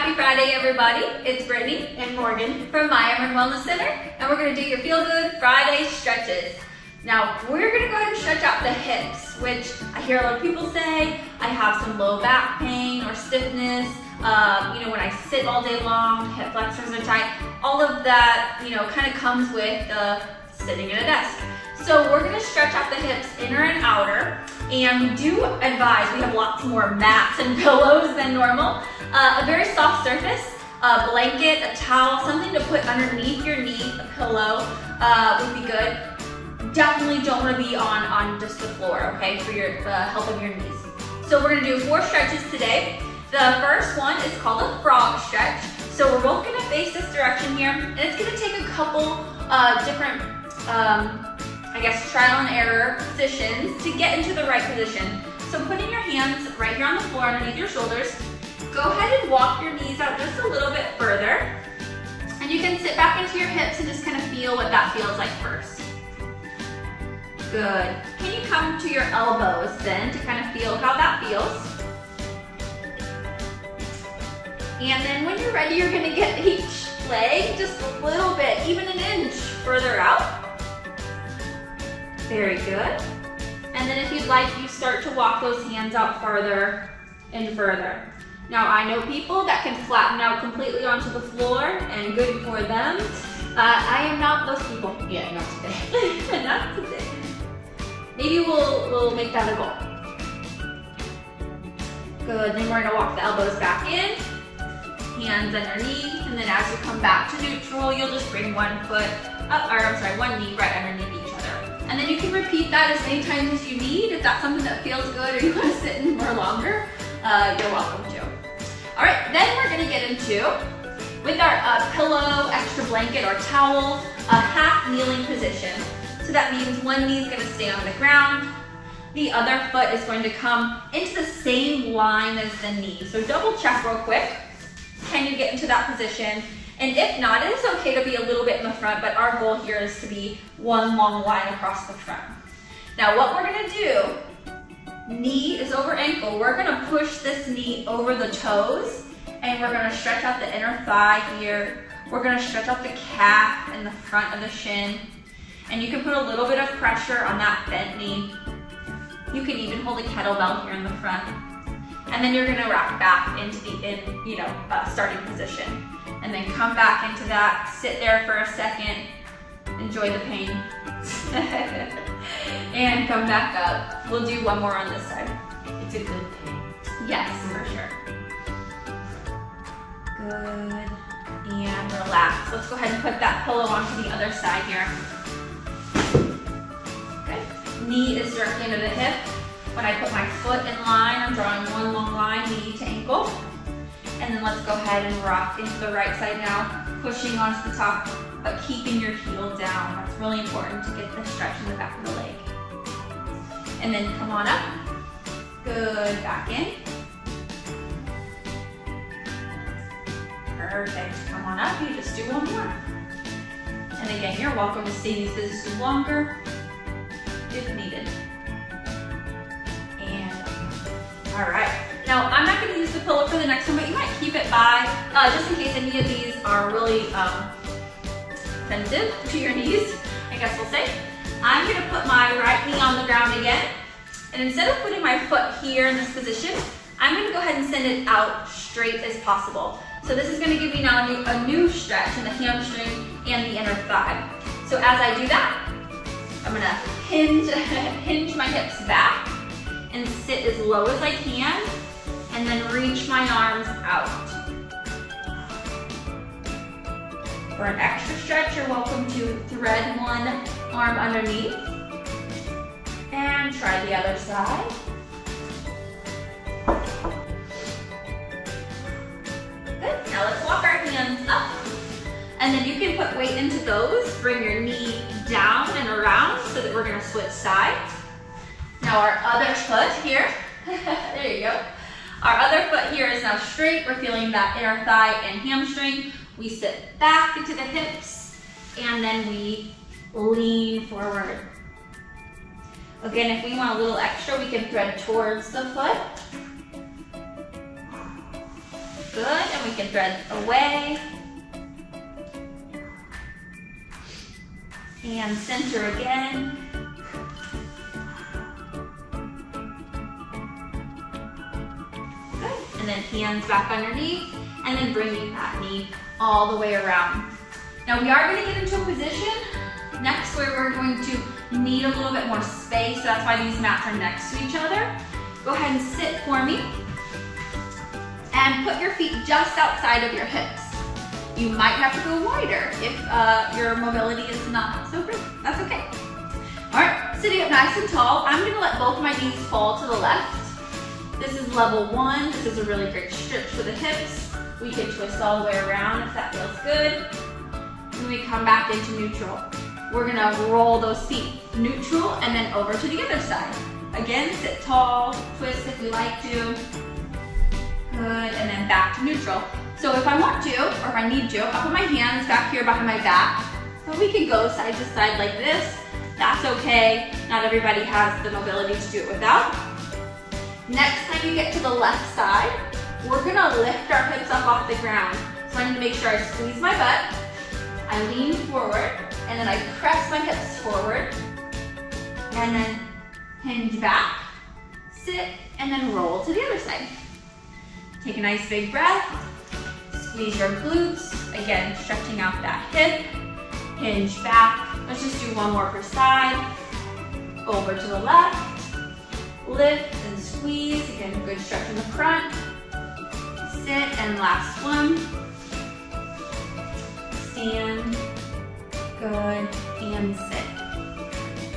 Happy Friday, everybody. It's Brittany And Morgan. from Myron Wellness Center, and we're going to do your Feel Good Friday stretches. Now, we're going to go ahead and stretch out the hips, which I hear a lot of people say, I have some low back pain or stiffness. When I sit all day long, hip flexors are tight. All of that, kind of comes with sitting at a desk. So we're going to stretch out the hips, inner and outer. And we do advise, we have lots more mats and pillows than normal. A very soft surface, a blanket, a towel, something to put underneath your knee, a pillow would be good. Definitely don't want to be on just the floor, okay, for the health of your knees. So we're going to do 4 stretches today. The first one is called a frog stretch. So we're both going to face this direction here, and it's going to take a couple different trial and error positions to get into the right position. So putting your hands right here on the floor underneath your shoulders, go ahead and walk your knees out just a little bit further. And you can sit back into your hips and just kind of feel what that feels like first. Good. Can you come to your elbows then to kind of feel how that feels? And then when you're ready, you're gonna get each leg just a little bit, even an inch further out. Very good. And then if you'd like, you start to walk those hands out farther and further. Now I know people that can flatten out completely onto the floor, and good for them. I am not those people. Yeah, not today. Not today. Maybe we'll make that a goal. Good, then we're gonna walk the elbows back in, hands underneath, and then as you come back to neutral, you'll just bring one knee right underneath each other. And then you can repeat that as many times as you need. If that's something that feels good or you want to sit in more longer, you're welcome to. All right, then we're gonna get into, with our pillow, extra blanket, or towel, a half kneeling position. So that means one knee is gonna stay on the ground, the other foot is going to come into the same line as the knee. So double check real quick. Can you get into that position? And if not, it is okay to be a little bit in the front, but our goal here is to be one long line across the front. Now what we're gonna do, knee is over ankle. We're gonna push this knee over the toes, and we're gonna stretch out the inner thigh here. We're gonna stretch out the calf and the front of the shin. And you can put a little bit of pressure on that bent knee. You can even hold a kettlebell here in the front. And then you're gonna rock back into the starting position. And then come back into that, sit there for a second, enjoy the pain. And come back up. We'll do one more on this side. It's a good pain. Yes, for sure. Good. And relax. Let's go ahead and put that pillow onto the other side here. Good. Knee is directly under the hip. When I put my foot in line, I'm drawing one long line, knee to ankle. And then let's go ahead and rock into the right side now, pushing onto the top, but keeping your heel down. That's really important to get the stretch in the back of the leg. And then come on up. Good, back in. Perfect, come on up, you just do one more. And again, you're welcome to stay in these positions longer if needed. And, all right. Now, I'm not gonna use the pillow for the next one, but you might keep it by, just in case any of these are really sensitive to your knees, I guess we'll say. I'm gonna put my right knee on the ground again, and instead of putting my foot here in this position, I'm gonna go ahead and send it out straight as possible. So this is gonna give me now a new stretch in the hamstring and the inner thigh. So as I do that, I'm gonna hinge my hips back and sit as low as I can, and then reach my arms out. For an extra stretch, you're welcome to thread one arm underneath. And try the other side. Good, now let's walk our hands up. And then you can put weight into those. Bring your knee down and around so that we're gonna switch sides. Now our other foot here, there you go. Our other foot here is now straight. We're feeling that inner thigh and hamstring. We sit back into the hips, and then we lean forward. Again, if we want a little extra, we can thread towards the foot. Good, and we can thread away. And center again. Good, and then hands back underneath, and then bringing that knee all the way around. Now we are going to get into a position next where we're going to need a little bit more space, so that's why these mats are next to each other. Go ahead and sit for me. And put your feet just outside of your hips. You might have to go wider if your mobility is not so great. That's okay. All right, sitting up nice and tall, I'm gonna let both of my knees fall to the left. This is level 1. This is a really great stretch for the hips. We can twist all the way around if that feels good. When we come back into neutral, we're gonna roll those feet neutral and then over to the other side. Again, sit tall, twist if we like to. Good, and then back to neutral. So if I want to, or if I need to, I'll put my hands back here behind my back. But we can go side to side like this. That's okay. Not everybody has the mobility to do it without. Next time you get to the left side, we're gonna lift our hips up off the ground. So I need to make sure I squeeze my butt. I lean forward, and then I press my hips forward. And then hinge back, sit, and then roll to the other side. Take a nice big breath, squeeze your glutes, again, stretching out that hip, hinge back. Let's just do one more per side. Over to the left, lift and squeeze, again, good stretch in the front. Sit, and last one. Stand, good, and sit.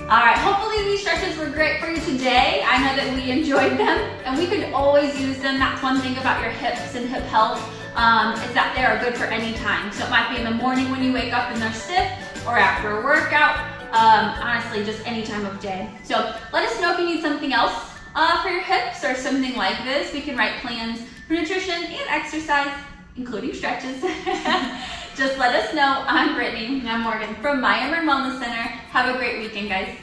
All right, hopefully these stretches were great for you today. I know that we enjoyed them, and we could always use them. That's one thing about your hips and hip health, is that they are good for any time. So it might be in the morning when you wake up and they're stiff, or after a workout, honestly, just any time of day. So let us know if you need something else for your hips or something like this. We can write plans for nutrition and exercise, including stretches. Just let us know. I'm Brittany, and I'm Morgan from My Emerald Wellness Center. Have a great weekend, guys.